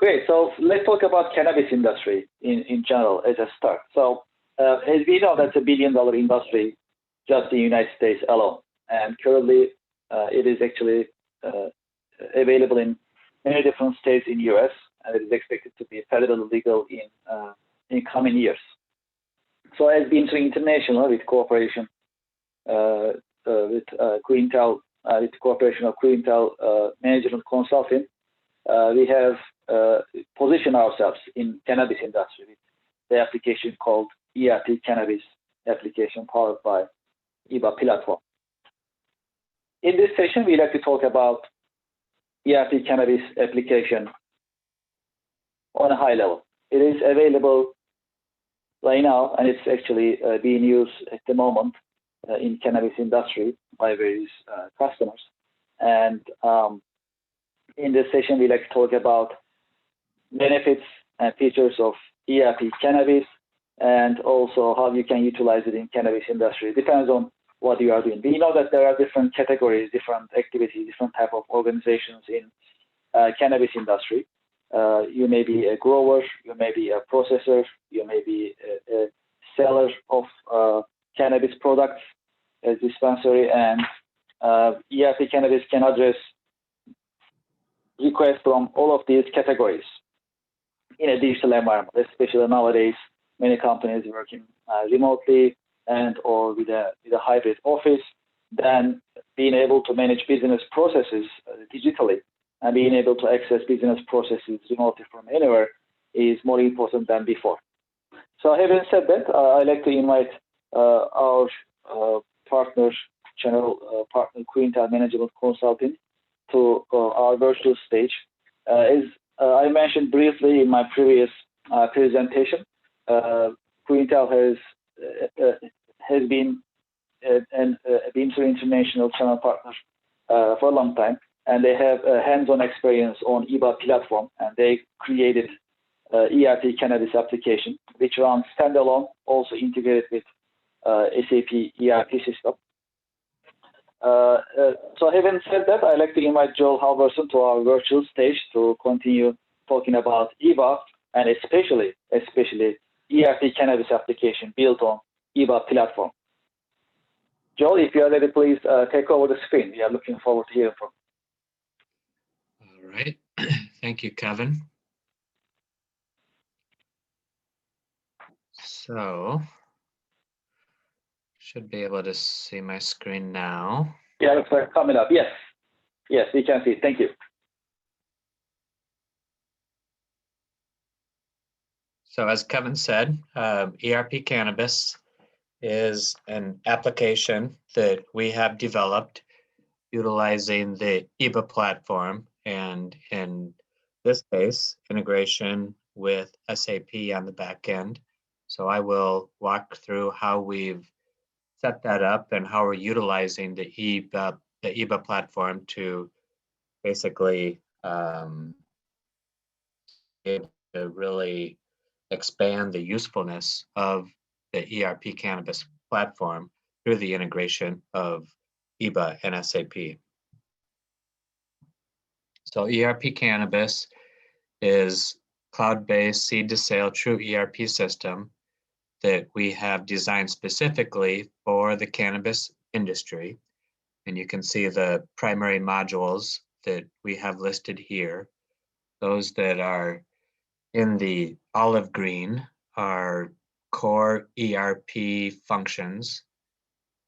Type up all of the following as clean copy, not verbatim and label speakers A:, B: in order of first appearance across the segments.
A: Great. So let's talk about cannabis industry in general as a start. So as we know, that's $1 billion industry just in the United States alone. And currently, it is actually available in many different states in the US, and it is expected to be federally legal in coming years. So as Bimser International with cooperation with Quintal, with the cooperation of Quintal Management Consulting, we have positioned ourselves in cannabis industry with the application called ERP Cannabis application powered by eBA platform. In this session, we like to talk about ERP Cannabis application on a high level. It is available right now, and it's actually being used at the moment in cannabis industry by various customers. And in this session, we like to talk about benefits and features of ERP Cannabis, and also how you can utilize it in cannabis industry. It depends on what you are doing. We know that there are different categories, different activities, different type of organizations in cannabis industry. You may be a grower, you may be a processor, you may be a seller of cannabis products, a dispensary, and ERP Cannabis can address requests from all of these categories in a digital environment, especially nowadays. Many companies working remotely and or with a hybrid office, then being able to manage business processes digitally and being able to access business processes remotely from anywhere is more important than before. So having said that, I'd like to invite our partner, channel partner, Quintal Management Consulting, to our virtual stage. As I mentioned briefly in my previous presentation, Quintal has been a Bimser International channel partner for a long time, and they have hands-on experience on eBA platform, and they created ERP Cannabis application, which runs standalone, also integrated with SAP ERP system. So having said that, I'd like to invite Joel Halverson to our virtual stage to continue talking about eBA and especially ERP Cannabis application built on eBA platform. Joel, if you are ready, please take over the screen. We are looking forward to hearing from you.
B: All right. Thank you, Kevin. So, should be able to see my screen now.
A: Yeah, looks like coming up. Yes. Yes, we can see. Thank you.
B: So as Kevin said, ERP Cannabis is an application that we have developed utilizing the eBA platform, and in this case, integration with SAP on the back end. So I will walk through how we've set that up and how we're utilizing the eBA platform to basically to really expand the usefulness of the ERP Cannabis platform through the integration of eBA and SAP. So ERP Cannabis is cloud-based seed-to-sale true ERP system that we have designed specifically for the cannabis industry. And you can see the primary modules that we have listed here. Those that are in the olive green are core ERP functions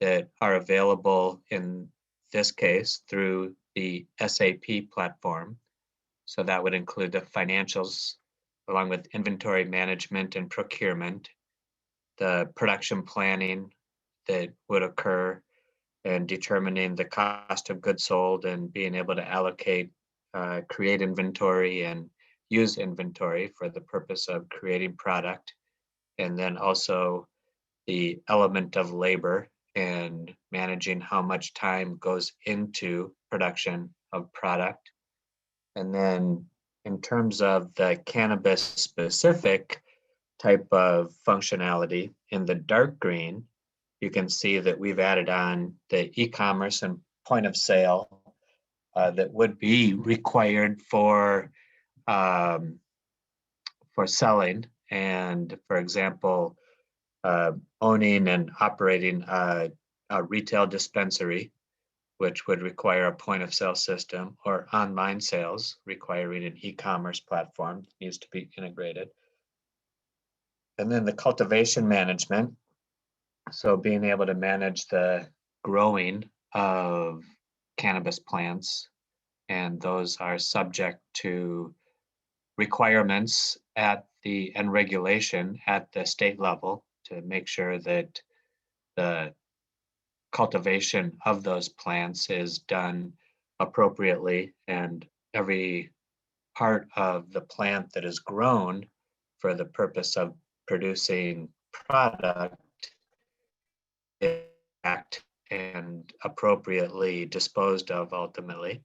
B: that are available in this case through the SAP platform. So that would include the financials along with inventory management and procurement, the production planning that would occur and determining the cost of goods sold and being able to allocate, create inventory and use inventory for the purpose of creating product. And then also the element of labor and managing how much time goes into production of product. And then in terms of the cannabis specific type of functionality in the dark green, you can see that we've added on the e-commerce and point of sale that would be required for for selling, and for example, owning and operating a retail dispensary, which would require a point of sale system, or online sales requiring an e-commerce platform that needs to be integrated. And then the cultivation management, so being able to manage the growing of cannabis plants, and those are subject to requirements at the and regulation at the state level to make sure that the cultivation of those plants is done appropriately, and every part of the plant that is grown for the purpose of producing product is packed and appropriately disposed of ultimately.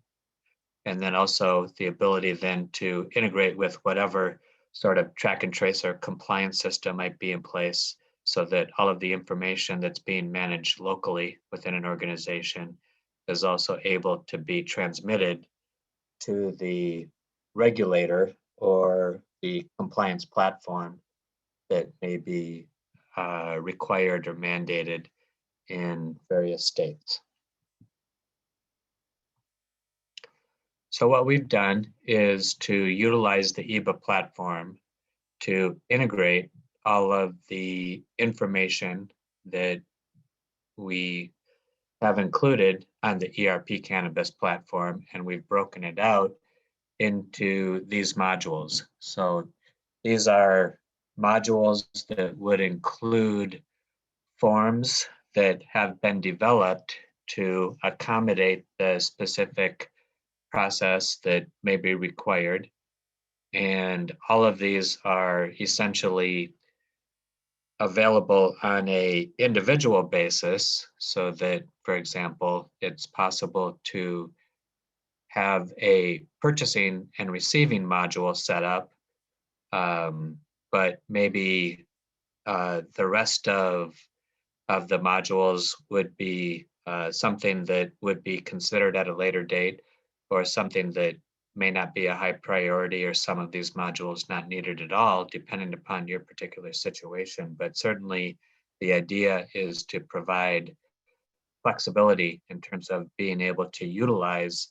B: And then also the ability then to integrate with whatever sort of track and trace or compliance system might be in place, so that all of the information that's being managed locally within an organization is also able to be transmitted to the regulator or the compliance platform that may be required or mandated in various states. So what we've done is to utilize the eBA platform to integrate all of the information that we have included on the ERP Cannabis platform, and we've broken it out into these modules. So these are modules that would include forms that have been developed to accommodate the specific process that may be required. And all of these are essentially available on a individual basis, so that, for example, it's possible to have a purchasing and receiving module set up, but maybe the rest of the modules would be something that would be considered at a later date, or something that may not be a high priority, or some of these modules not needed at all, depending upon your particular situation. But certainly the idea is to provide flexibility in terms of being able to utilize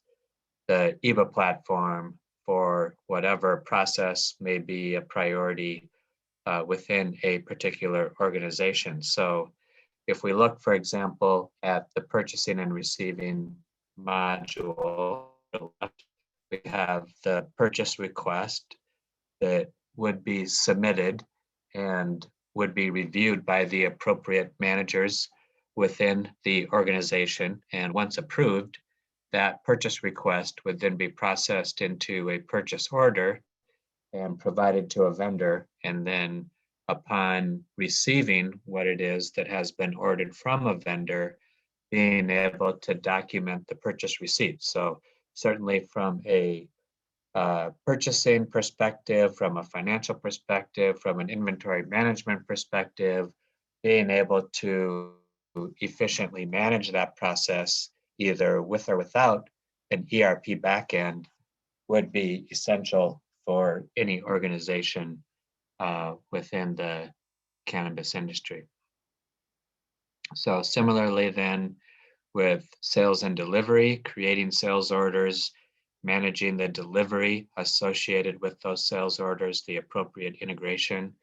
B: the eBA platform for whatever process may be a priority within a particular organization. So if we look, for example, at the purchasing and receiving module, we have the purchase request that would be submitted and would be reviewed by the appropriate managers within the organization. And once approved, that purchase request would then be processed into a purchase order and provided to a vendor. And then upon receiving what it is that has been ordered from a vendor, being able to document the purchase receipt. So certainly from a purchasing perspective, from a financial perspective, from an inventory management perspective, being able to efficiently manage that process, either with or without an ERP backend, would be essential for any organization within the cannabis industry. So similarly then, with sales and delivery, creating sales orders, managing the delivery associated with those sales orders, the appropriate integration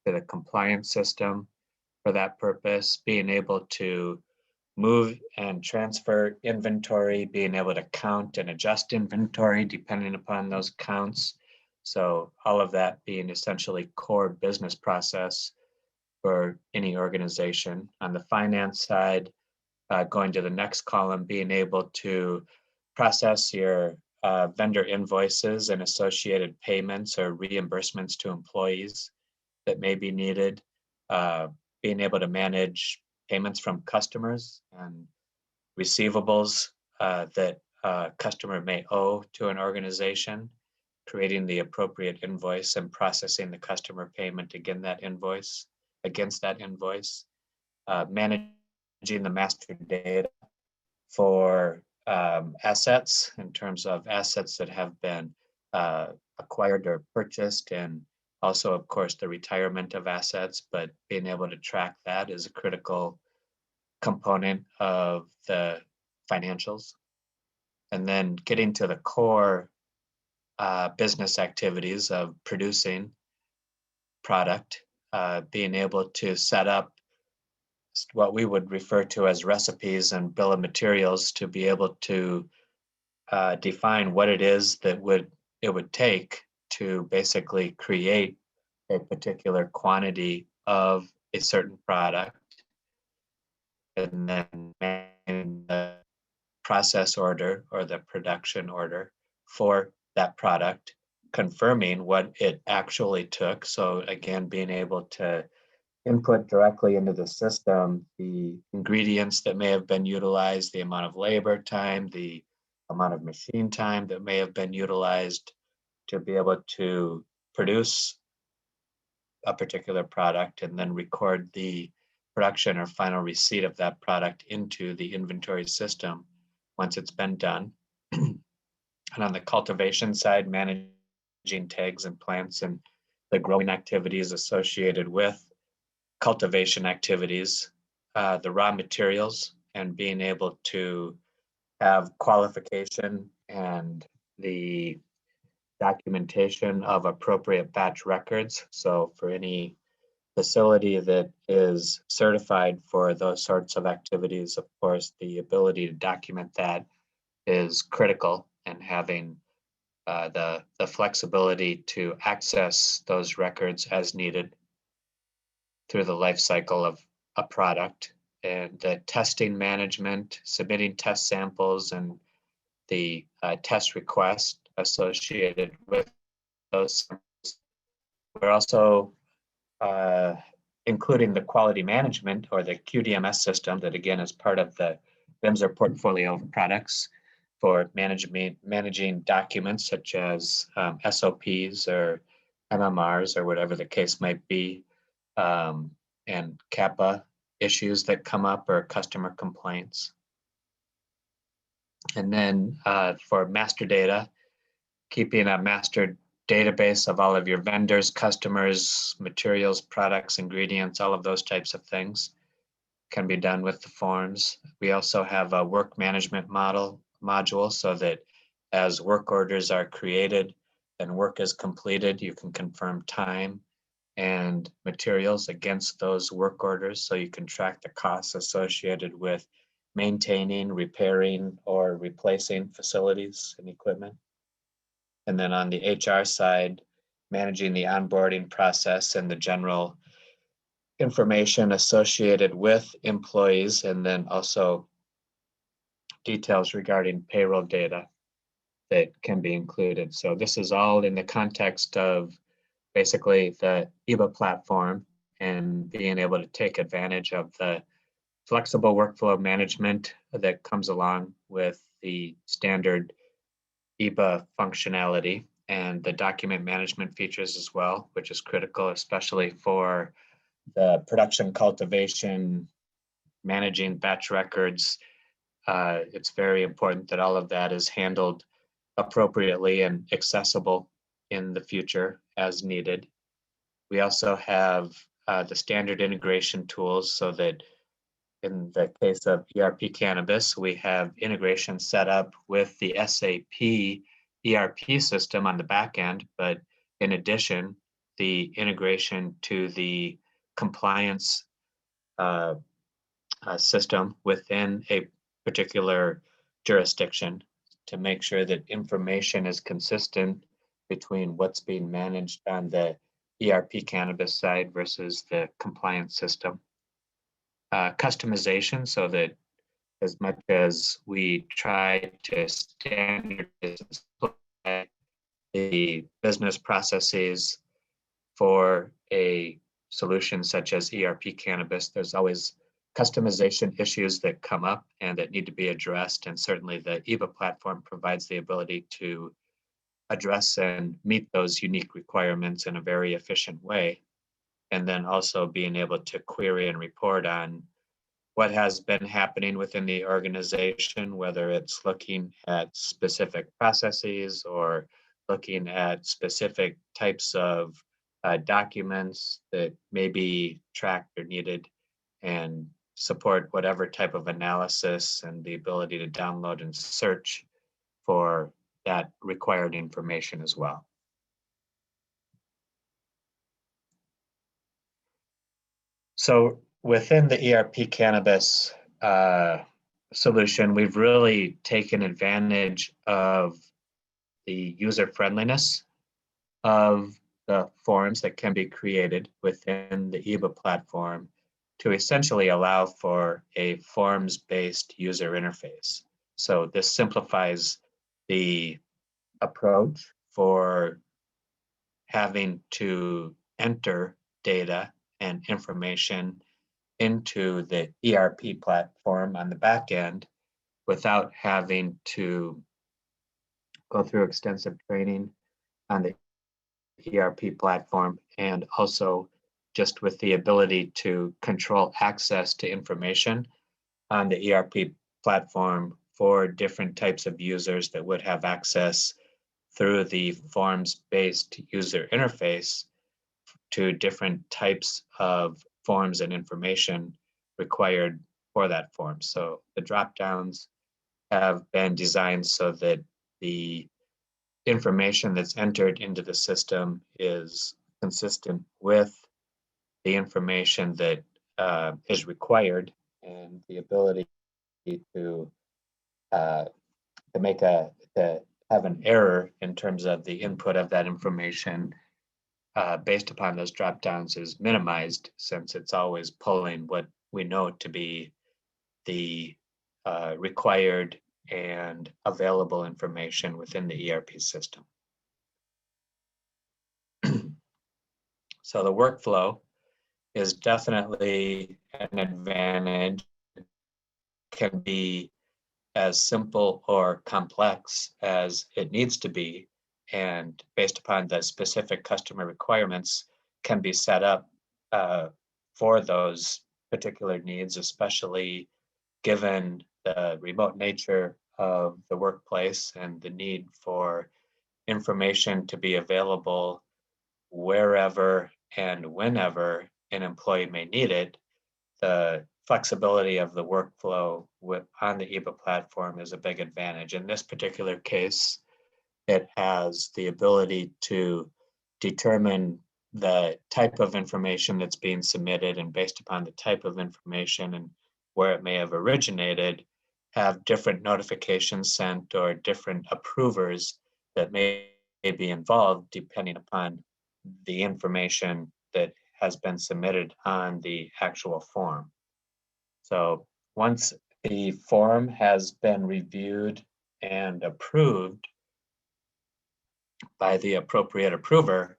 B: to the compliance system for that purpose, being able to move and transfer inventory, being able to count and adjust inventory depending upon those counts. So all of that being essentially core business process for any organization. On the finance side, going to the next column, being able to process your vendor invoices and associated payments or reimbursements to employees that may be needed, being able to manage payments from customers and receivables that a customer may owe to an organization, creating the appropriate invoice and processing the customer payment against that invoice, managing the master data for assets in terms of assets that have been acquired or purchased, and Also, of course, the retirement of assets, but being able to track that is a critical component of the financials. And then getting to the core business activities of producing product, being able to set up what we would refer to as recipes and bill of materials to be able to define what it is that it would take to basically create a particular quantity of a certain product, and then manage the process order or the production order for that product, confirming what it actually took. So again, being able to input directly into the system the ingredients that may have been utilized, the amount of labor time, the amount of machine time that may have been utilized to be able to produce a particular product, and then record the production or final receipt of that product into the inventory system once it's been done. And on the cultivation side, managing tags and plants and the growing activities associated with cultivation activities, the raw materials, and being able to have qualification and the documentation of appropriate batch records. So for any facility that is certified for those sorts of activities, of course, the ability to document that is critical, and having the flexibility to access those records as needed through the life cycle of a product, and the testing management, submitting test samples, and the test request associated with those. We're also including the quality management or the QDMS system that again is part of the Bimser portfolio of products for managing documents such as SOPs or MMRs or whatever the case might be, and CAPA issues that come up or customer complaints. And then for master data, keeping a master database of all of your vendors, customers, materials, products, ingredients, all of those types of things can be done with the forms. We also have a work management module so that as work orders are created and work is completed, you can confirm time and materials against those work orders, so you can track the costs associated with maintaining, repairing, or replacing facilities and equipment. And then on the HR side, managing the onboarding process and the general information associated with employees, and then also details regarding payroll data that can be included. So this is all in the context of basically the eBA platform and being able to take advantage of the flexible workflow management that comes along with the standard eBA functionality and the document management features as well, which is critical, especially for the production, cultivation, managing batch records. It's very important that all of that is handled appropriately and accessible in the future as needed. We also have the standard integration tools, so that in the case of ERP Cannabis, we have integration set up with the SAP ERP system on the back end, but in addition, the integration to the compliance system within a particular jurisdiction to make sure that information is consistent between what's being managed on the ERP Cannabis side versus the compliance system. Customization, so that as much as we try to standardize the business processes for a solution such as ERP Cannabis, there's always customization issues that come up and that need to be addressed. And certainly the eBA platform provides the ability to address and meet those unique requirements in a very efficient way. And then also being able to query and report on what has been happening within the organization, whether it's looking at specific processes or looking at specific types of documents that may be tracked or needed, and support whatever type of analysis and the ability to download and search for that required information as well. So within the ERP Cannabis solution, we've really taken advantage of the user friendliness of the forms that can be created within the eBA platform to essentially allow for a forms-based user interface. So this simplifies the approach for having to enter data and information into the ERP platform on the back end without having to go through extensive training on the ERP platform, and also just with the ability to control access to information on the ERP platform for different types of users that would have access through the forms-based user interface to different types of forms and information required for that form. So the drop-downs have been designed so that the information that's entered into the system is consistent with the information that is required, and the ability to have an error in terms of the input of that information based upon those drop downs is minimized, since it's always pulling what we know to be the required and available information within the ERP system. So the workflow is definitely an advantage. It can be as simple or complex as it needs to be, and based upon the specific customer requirements can be set up for those particular needs, especially given the remote nature of the workplace and the need for information to be available wherever and whenever an employee may need it. The flexibility of the workflow on the eBA platform is a big advantage. In this particular case, it has the ability to determine the type of information that's being submitted, and based upon the type of information and where it may have originated, have different notifications sent or different approvers that may be involved depending upon the information that has been submitted on the actual form. So once the form has been reviewed and approved by the appropriate approver,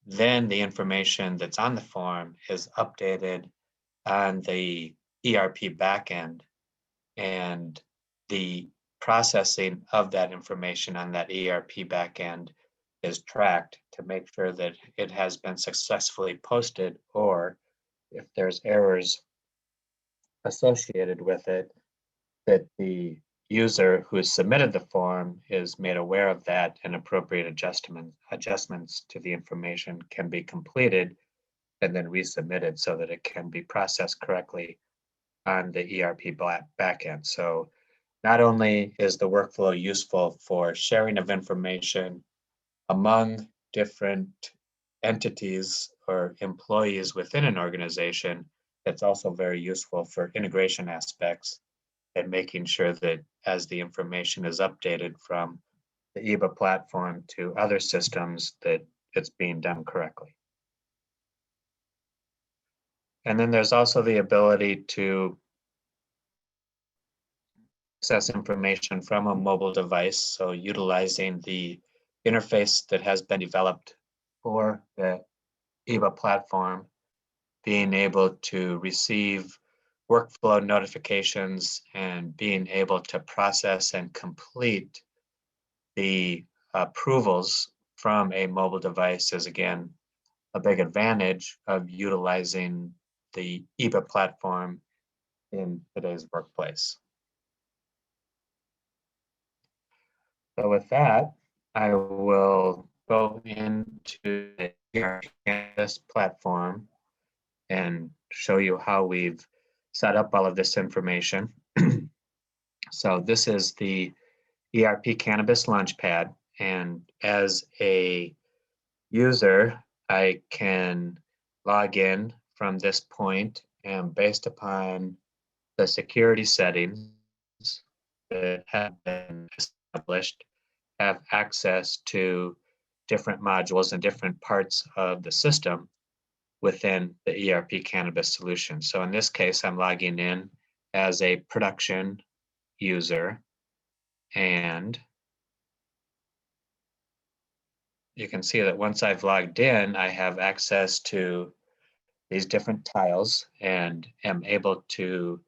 B: then the information that's on the form is updated on the ERP backend, and the processing of that information on that ERP backend is tracked to make sure that it has been successfully posted, or if there's errors associated with it, that the user who has submitted the form is made aware of that, and appropriate adjustments to the information can be completed and then resubmitted so that it can be processed correctly on the ERP backend. So not only is the workflow useful for sharing of information among different entities or employees within an organization, it's also very useful for integration aspects and making sure that as the information is updated from the eBA platform to other systems, that it's being done correctly. And then there's also the ability to access information from a mobile device. So utilizing the interface that has been developed for the eBA platform, being able to receive workflow notifications and being able to process and complete the approvals from a mobile device is, again, a big advantage of utilizing the eBA platform in today's workplace. So with that, I will go into the ERP Cannabis platform and show you how we've set up all of this information. So this is the ERP Cannabis Launchpad, and as a user, I can log in from this point, and based upon the security settings that have been established, have access to different modules and different parts of the system within the ERP Cannabis solution. So in this case, I'm logging in as a production user, and you can see that once I've logged in, I have access to these different tiles and am able to,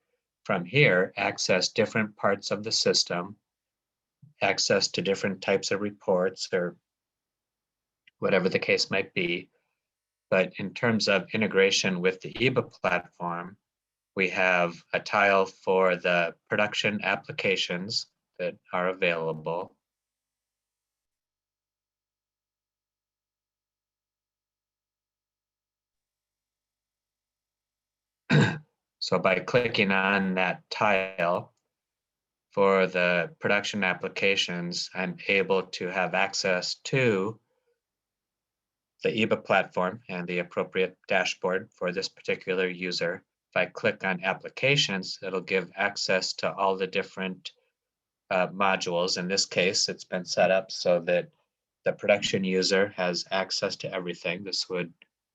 B: from here, access different parts of the system, access to different types of reports or whatever the case might be. But in terms of integration with the eBA platform, we have a tile for the production applications that are available. So by clicking on that tile for the production applications, I'm able to have access to the eBA platform and the appropriate dashboard for this particular user. If I click on applications, it'll give access to all the different modules. In this case, it's been set up so that the production user has access to everything. This would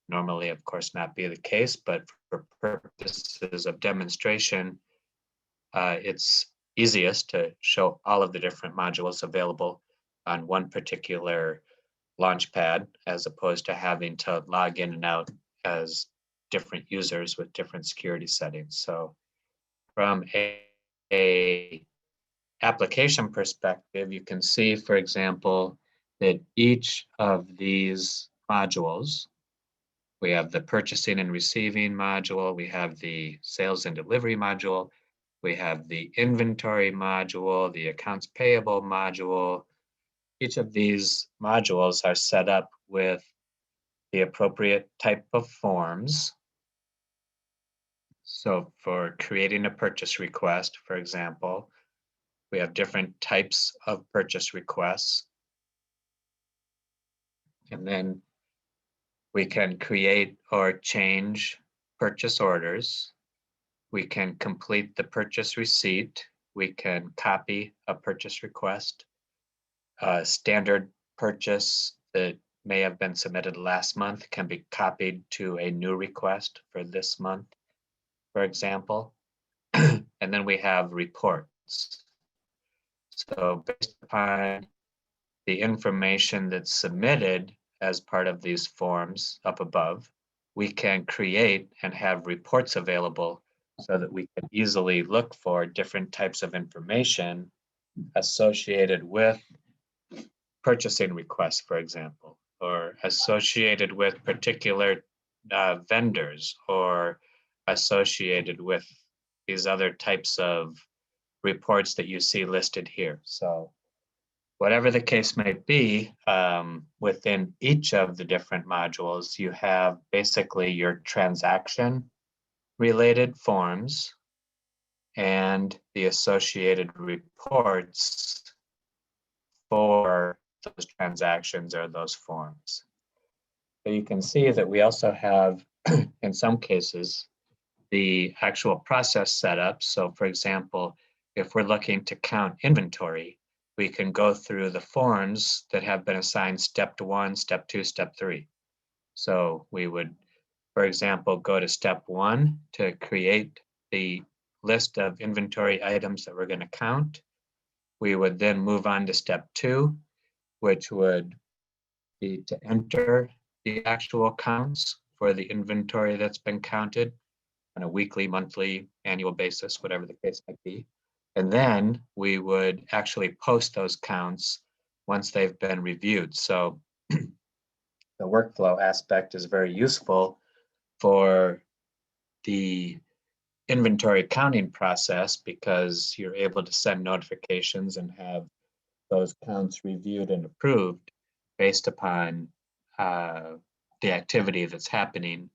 B: normally, of course, not be the case, but for purposes of demonstration, it's easiest to show all of the different modules available on one particular Launchpad, as opposed to having to log in and out as different users with different security settings. So from a application perspective, you can see, for example, that each of these modules, we have the purchasing and receiving module, we have the sales and delivery module, we have the inventory module, the accounts payable module. Each of these modules are set up with the appropriate type of forms. So for creating a purchase request, for example, we have different types of purchase requests. And then we can create or change purchase orders. We can complete the purchase receipt. We can copy a purchase request. A standard purchase that may have been submitted last month can be copied to a new request for this month, for example. And then we have reports. So based upon the information that's submitted as part of these forms up above, we can create and have reports available so that we can easily look for different types of information associated with purchasing requests, for example, or associated with particular vendors, or associated with these other types of reports that you see listed here. So whatever the case may be, within each of the different modules, you have basically your transaction related forms and the associated reports for those transactions or those forms. So you can see that we also have, in some cases, the actual process setup. So for example, if we're looking to count inventory, we can go through the forms that have been assigned step 1, step 2, step 3. So we would, for example, go to step 1 to create the list of inventory items that we're going to count. We would then move on to step 2, which would be to enter the actual counts for the inventory that's been counted on a weekly, monthly, annual basis, whatever the case might be. And then we would actually post those counts once they've been reviewed. So the workflow aspect is very useful for the inventory counting process, because you're able to send notifications and have those counts reviewed and approved based upon the activity that's happening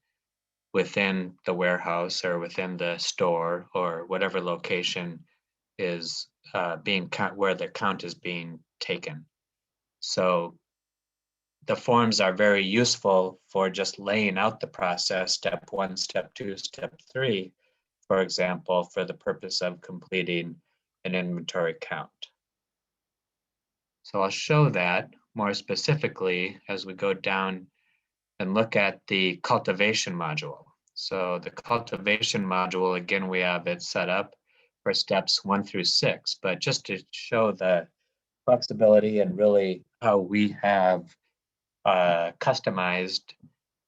B: within the warehouse or within the store or whatever location is where the count is being taken. So the forms are very useful for just laying out the process, step 1, step 2, step 3, for example, for the purpose of completing an inventory count. So I'll show that more specifically as we go down and look at the cultivation module. So the cultivation module, again, we have it set up for steps 1 through 6, but just to show the flexibility and really how we have customized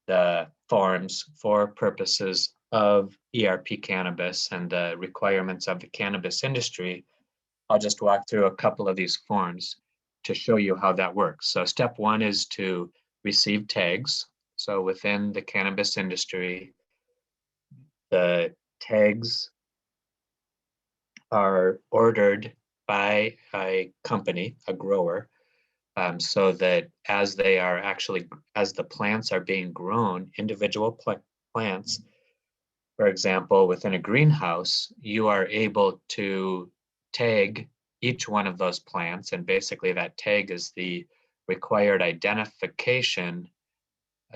B: the forms for purposes of ERP Cannabis and the requirements of the cannabis industry, I'll just walk through a couple of these forms to show you how that works. So step 1 is to receive tags. So within the cannabis industry, the tags are ordered by a company, a grower, so that as the plants are being grown, individual plants, for example, within a greenhouse, you are able to tag each one of those plants, and basically that tag is the required identification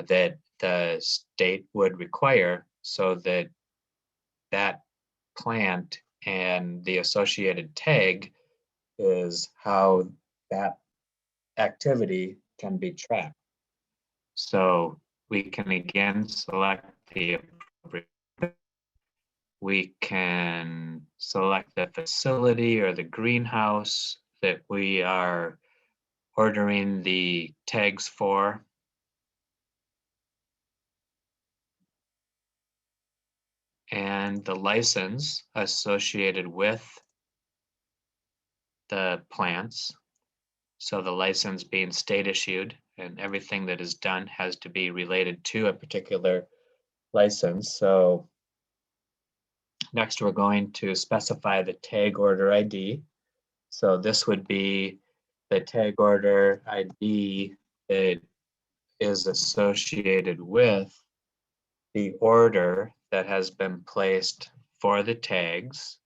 B: that the state would require so that that plant and the associated tag is how that activity can be tracked. So we can again select the appropriate. We can select the facility or the greenhouse that we are ordering the tags for. And the license associated with the plants. So the license being state issued, and everything that is done has to be related to a particular license. So next we're going to specify the tag order ID. So this would be the tag order ID that is associated with the order that has been placed for the tags.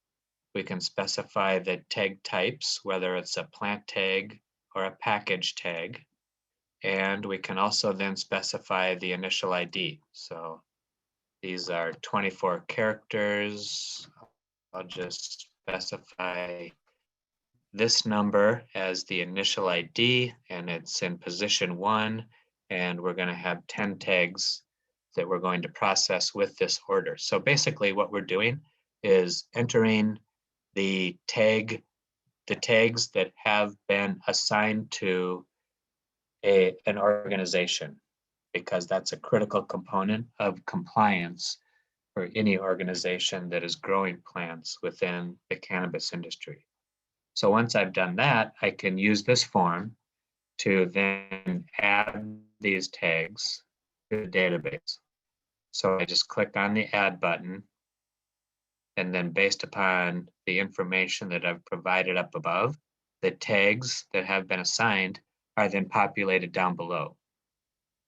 B: We can specify the tag types, whether it's a plant tag or a package tag. And we can also then specify the initial ID. So these are 24 characters. I'll just specify this number as the initial ID, and it's in position 1, and we're going to have 10 tags that we're going to process with this order. So basically what we're doing is entering the tags that have been assigned to an organization, because that's a critical component of compliance for any organization that is growing plants within the cannabis industry. So once I've done that, I can use this form to then add these tags to the database. So I just click on the add button, and then based upon the information that I've provided up above, the tags that have been assigned are then populated down below.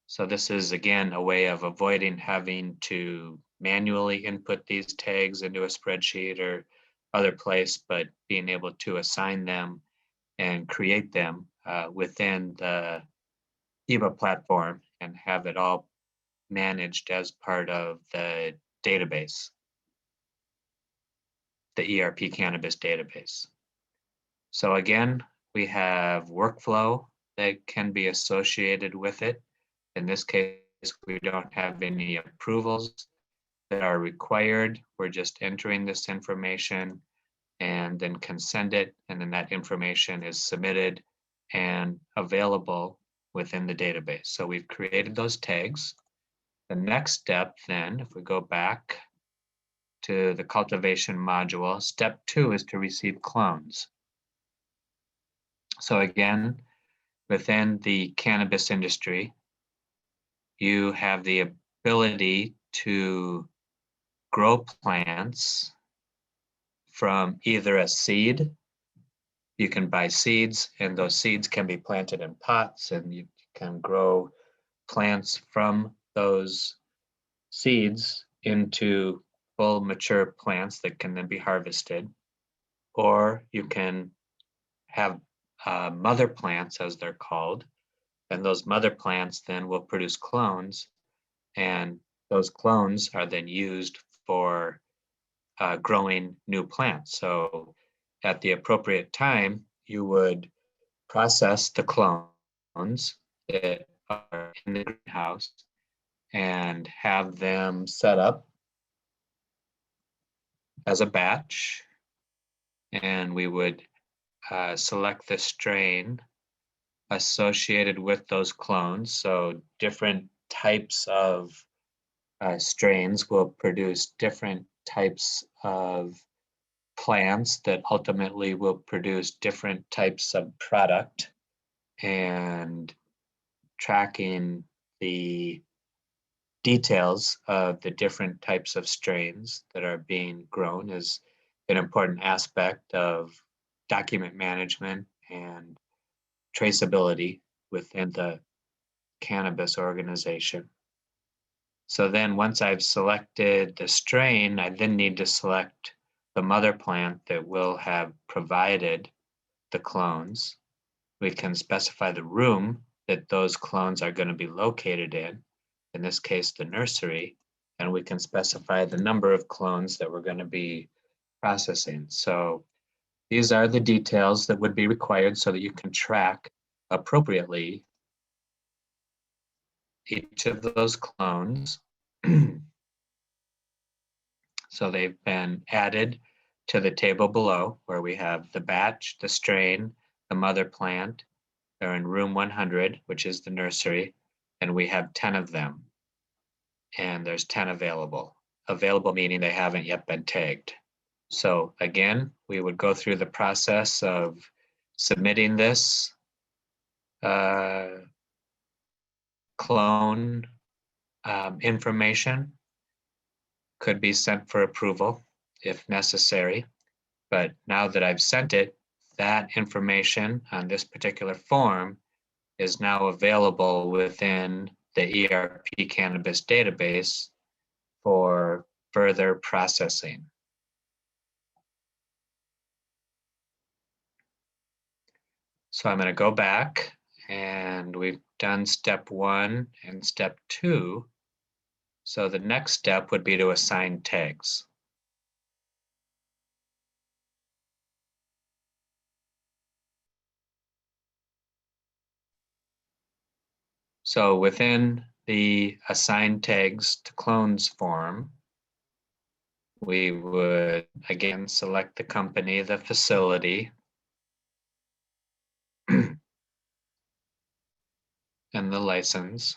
B: So this is again a way of avoiding having to manually input these tags into a spreadsheet or other place, but being able to assign them and create them within the eBA platform and have it all managed as part of the database, the ERP Cannabis database. So again, we have workflow that can be associated with it. In this case, we don't have any approvals that are required. We're just entering this information and then can send it, and then that information is submitted and available within the database. So we've created those tags. The next step then, if we go back to the cultivation module, step 2 is to receive clones. So again, within the cannabis industry, you have the ability to grow plants from either a seed. You can buy seeds, and those seeds can be planted in pots, and you can grow plants from those seeds into full mature plants that can then be harvested, or you can have mother plants, as they're called, and those mother plants then will produce clones, and those clones are then used for growing new plants. So at the appropriate time, you would process the clones that are in the greenhouse and have them set up as a batch. And we would select the strain associated with those clones. So different types of strains will produce different types of plants that ultimately will produce different types of product, and tracking the details of the different types of strains that are being grown is an important aspect of document management and traceability within the cannabis organization. So then once I've selected the strain, I then need to select the mother plant that will have provided the clones. We can specify the room that those clones are going to be located in this case, the nursery, and we can specify the number of clones that we're going to be processing. So these are the details that would be required so that you can track appropriately each of those clones. So they've been added to the table below, where we have the batch, the strain, the mother plant. They're in room 100, which is the nursery, and we have 10 of them. And there's 10 available. Available meaning they haven't yet been tagged. So again, we would go through the process of submitting this clone information. Could be sent for approval if necessary. But now that I've sent it, that information on this particular form is now available within the ERP Cannabis database for further processing. So I'm going to go back, and we've done step 1 and step 2. So the next step would be to assign tags. So within the assign tags to clones form, we would again select the company, the facility, and the license.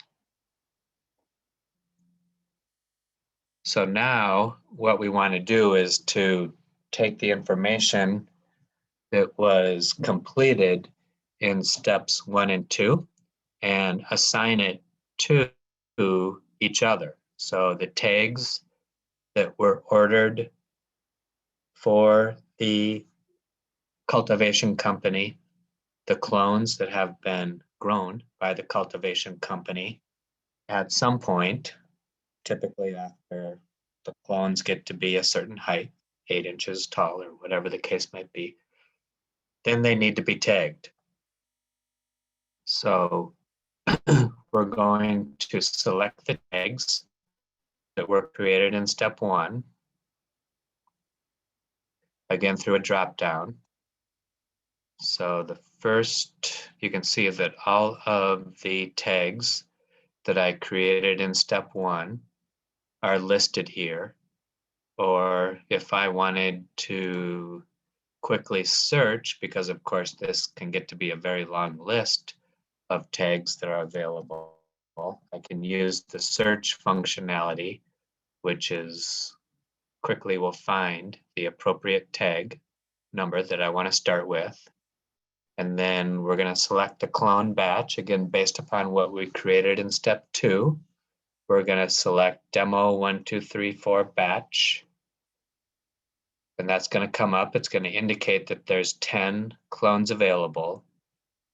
B: So now what we want to do is to take the information that was completed in steps 1 and 2 and assign it to each other. So the tags that were ordered for the cultivation company, the clones that have been grown by the cultivation company at some point, typically after the clones get to be a certain height, 8 inches tall or whatever the case might be, then they need to be tagged. So we're going to select the tags that were created in step 1, again through a drop down. So the first, you can see that all of the tags that I created in step 1 are listed here. Or if I wanted to quickly search, because of course this can get to be a very long list of tags that are available, I can use the search functionality, which is quickly will find the appropriate tag number that I want to start with. And then we're going to select the clone batch, again, based upon what we created in step 2. We're going to select demo 1, 2, 3, 4 batch. And that's going to come up. It's going to indicate that there's 10 clones available.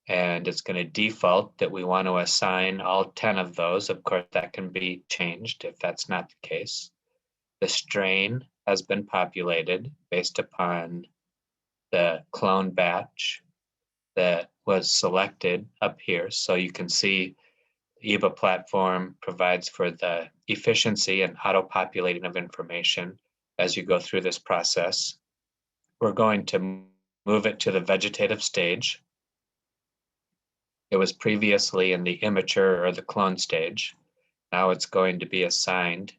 B: and it's going to default that we want to assign all 10 of those. Of course, that can be changed if that's not the case. The strain has been populated based upon the clone batch that was selected up here. So you can see the eBA platform provides for the efficiency and auto-populating of information as you go through this process. We're going to move it to the vegetative stage. It was previously in the immature or the clone stage. Now it's going to be assigned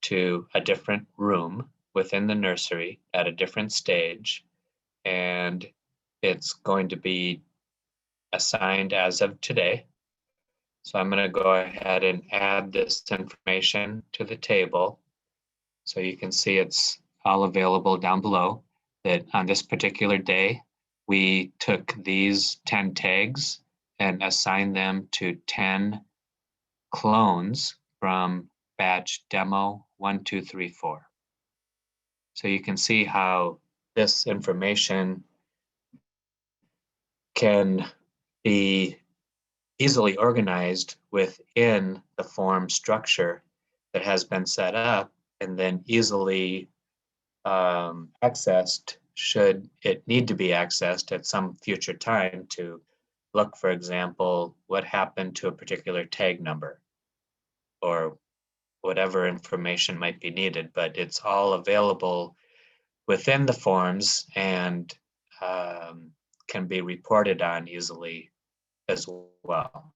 B: to a different room within the nursery at a different stage, and it's going to be assigned as of today. So I'm going to go ahead and add this information to the table. So you can see it's all available down below, that on this particular day, we took these 10 tags and assigned them to 10 clones from batch demo 1, 2, 3, 4. So you can see how this information can be easily organized within the form structure that has been set up, and then easily accessed should it need to be accessed at some future time to look, for example, what happened to a particular tag number or whatever information might be needed. But it's all available within the forms and can be reported on easily as well.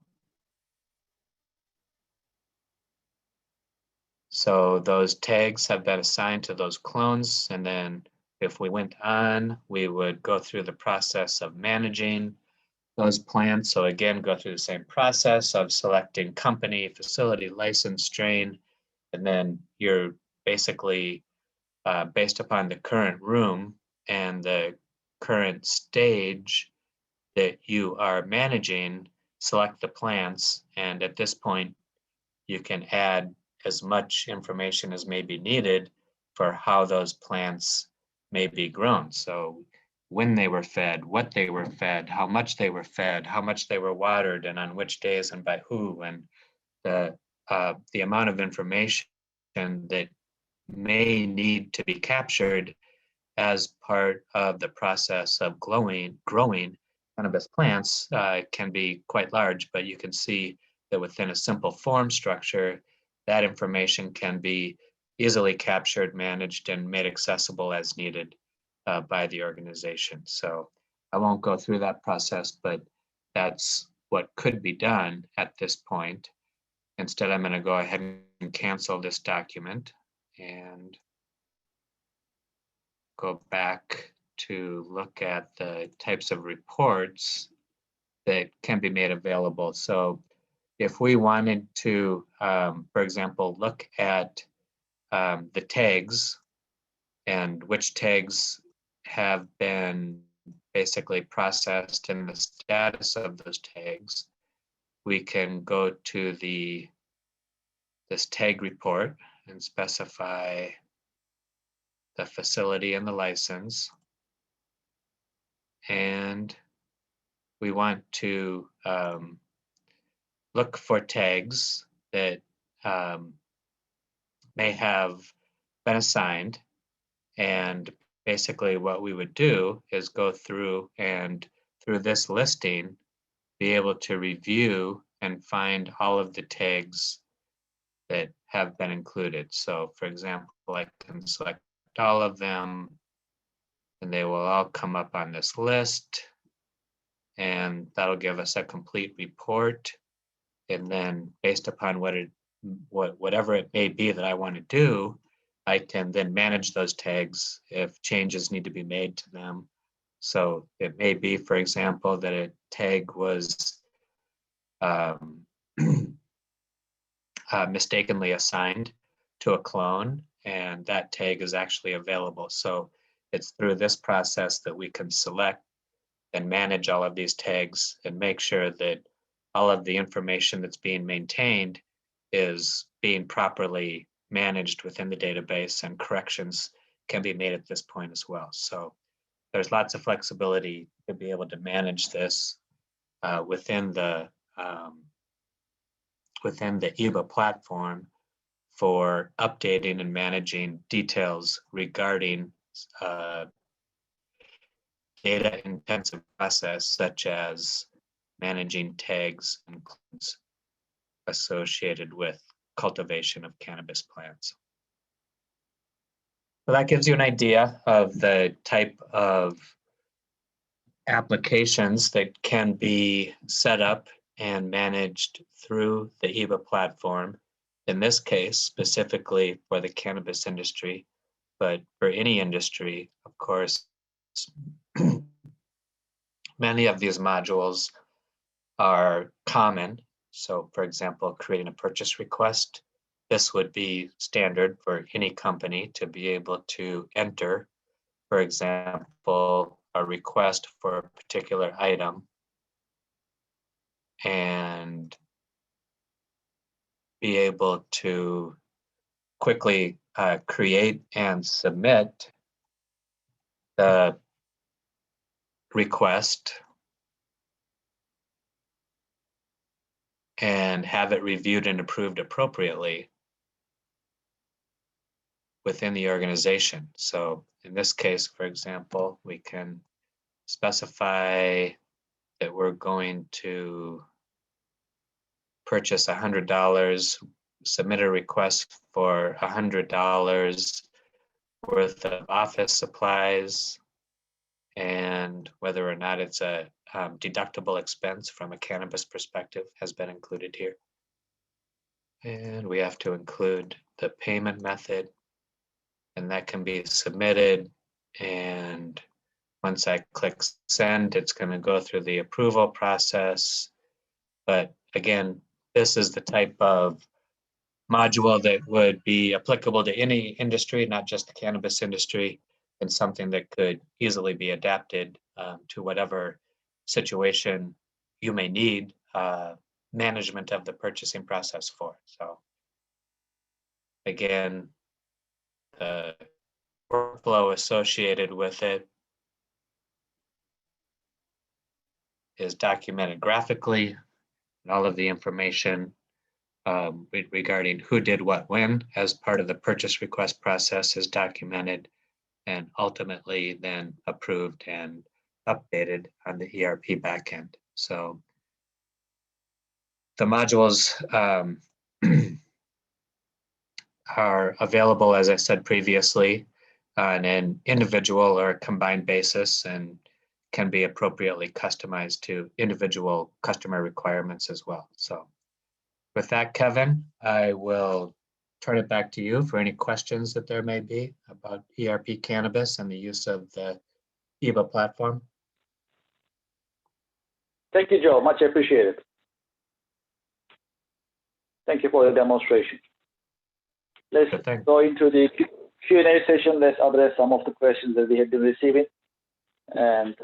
B: So those tags have been assigned to those clones, and then if we went on, we would go through the process of managing those plants. So again, go through the same process of selecting company, facility, license, strain, and then you're basically based upon the current room and the current stage that you are managing, select the plants, and at this point, you can add as much information as may be needed for how those plants may be grown. So when they were fed, what they were fed, how much they were fed, how much they were watered, and on which days and by who, and the amount of information that may need to be captured as part of the process of growing cannabis plants can be quite large, but you can see that within a simple form structure, that information can be easily captured, managed, and made accessible as needed by the organization. So I won't go through that process, but that's what could be done at this point. Instead, I'm going to go ahead and cancel this document and go back to look at the types of reports that can be made available. So if we wanted to, for example, look at the tags and which tags have been basically processed and the status of those tags, we can go to this tag report and specify the facility and the license. And we want to look for tags that may have been assigned. And basically what we would do is go through and through this listing, be able to review and find all of the tags that have been included. So for example, I can select all of them and they will all come up on this list, and that'll give us a complete report. And then based upon whatever it may be that I want to do, I can then manage those tags if changes need to be made to them. So it may be, for example, that a tag was mistakenly assigned to a clone, and that tag is actually available. So it's through this process that we can select and manage all of these tags and make sure that all of the information that's being maintained is being properly managed within the database, and corrections can be made at this point as well. So there's lots of flexibility to be able to manage this within the eBA platform for updating and managing details regarding data-intensive process, such as managing tags and claims associated with cultivation of cannabis plants. So that gives you an idea of the type of applications that can be set up and managed through the eBA platform. In this case, specifically for the cannabis industry, but for any industry, of course, many of these modules are common. So for example, creating a purchase request, this would be standard for any company to be able to enter, for example, a request for a particular item and be able to quickly create and submit the request and have it reviewed and approved appropriately within the organization. So in this case, for example, we can specify that we're going to purchase $100, submit a request for $100 worth of office supplies, and whether or not it's a deductible expense from a cannabis perspective has been included here. And we have to include the payment method, and that can be submitted. And once I click send, it's going to go through the approval process. But again, this is the type of module that would be applicable to any industry, not just the cannabis industry, and something that could easily be adapted to whatever situation you may need management of the purchasing process for. So again, the workflow associated with it is documented graphically, and all of the information regarding who did what when as part of the purchase request process is documented and ultimately then approved and updated on the ERP backend. So the modules are available, as I said previously, on an individual or combined basis and can be appropriately customized to individual customer requirements as well. So with that, Kevin, I will turn it back to you for any questions that there may be about ERP Cannabis and the use of the eBA platform.
A: Thank you, Joe. Much appreciated. Thank you for the demonstration. Let's go into the Q&A session. Let's address some of the questions that we have been receiving and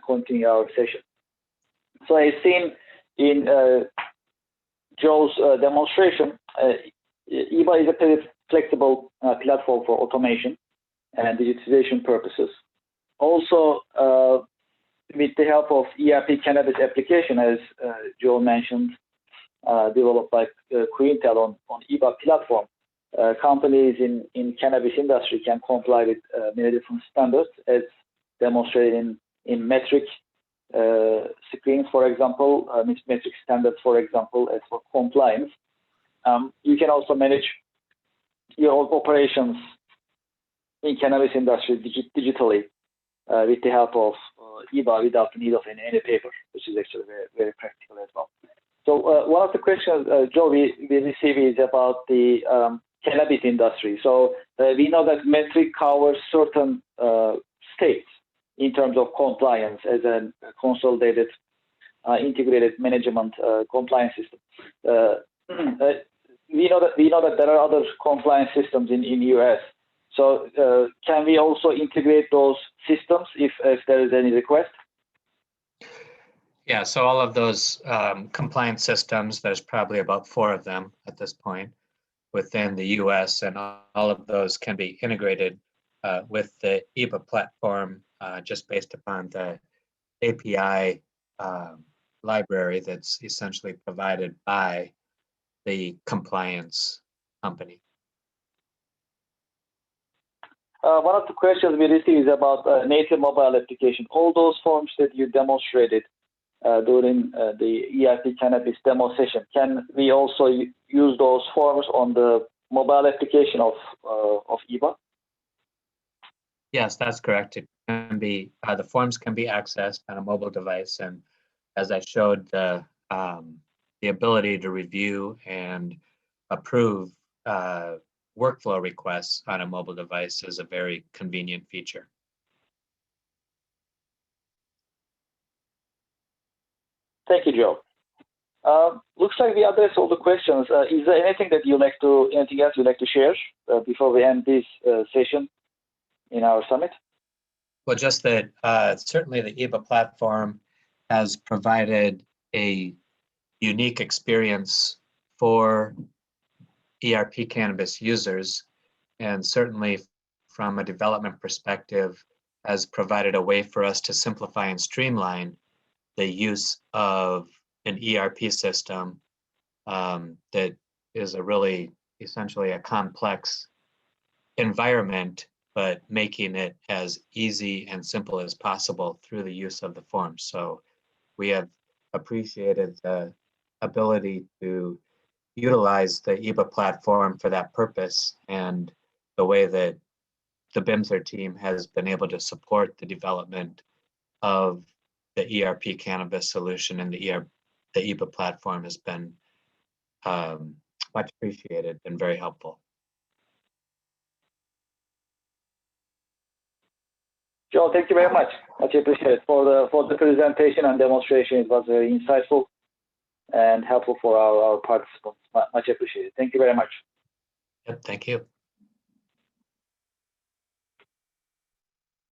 A: continue our session. So I've seen in Joe's demonstration, eBA is a very flexible platform for automation and digitization purposes. Also, with the help of ERP Cannabis application, as Joe mentioned, developed by Quintel on eBA platform, companies in cannabis industry can comply with many different standards, as demonstrated in metric screens, for example, metric standards, for example, as for compliance. You can also manage your operations in cannabis industry digitally with the help of eBA without the need of any paper, which is actually very, very practical as well. So one of the questions, Joe, we receive is about the cannabis industry. So we know that metric covers certain states in terms of compliance as a consolidated, integrated management compliance system. We know that there are other compliance systems in US. So can we also integrate those systems if there is any request?
B: Yeah, so all of those compliance systems, there's probably about 4 of them at this point within the US, and all of those can be integrated with the eBA platform just based upon the API library that's essentially provided by the compliance company.
A: One of the questions we received is about native mobile application. All those forms that you demonstrated during the ERP Cannabis demo session, can we also use those forms on the mobile application of eBA?
B: Yes, that's correct. It can be the forms can be accessed on a mobile device, and as I showed, the ability to review and approve workflow requests on a mobile device is a very convenient feature.
A: Thank you, Joe. Looks like we addressed all the questions. Is there anything else you'd like to share before we end this session in our summit?
B: Well, just that certainly the eBA platform has provided a unique experience for ERP Cannabis users, and certainly from a development perspective has provided a way for us to simplify and streamline the use of an ERP system that is a really essentially a complex environment, but making it as easy and simple as possible through the use of the forms. So we have appreciated the ability to utilize the eBA platform for that purpose, and the way that the Bimser team has been able to support the development of the ERP Cannabis solution and the eBA platform has been much appreciated and very helpful.
A: Joe, thank you very much. Much appreciated for the presentation and demonstration. It was very insightful and helpful for our participants. Much appreciated. Thank you very much.
B: Yep, thank you.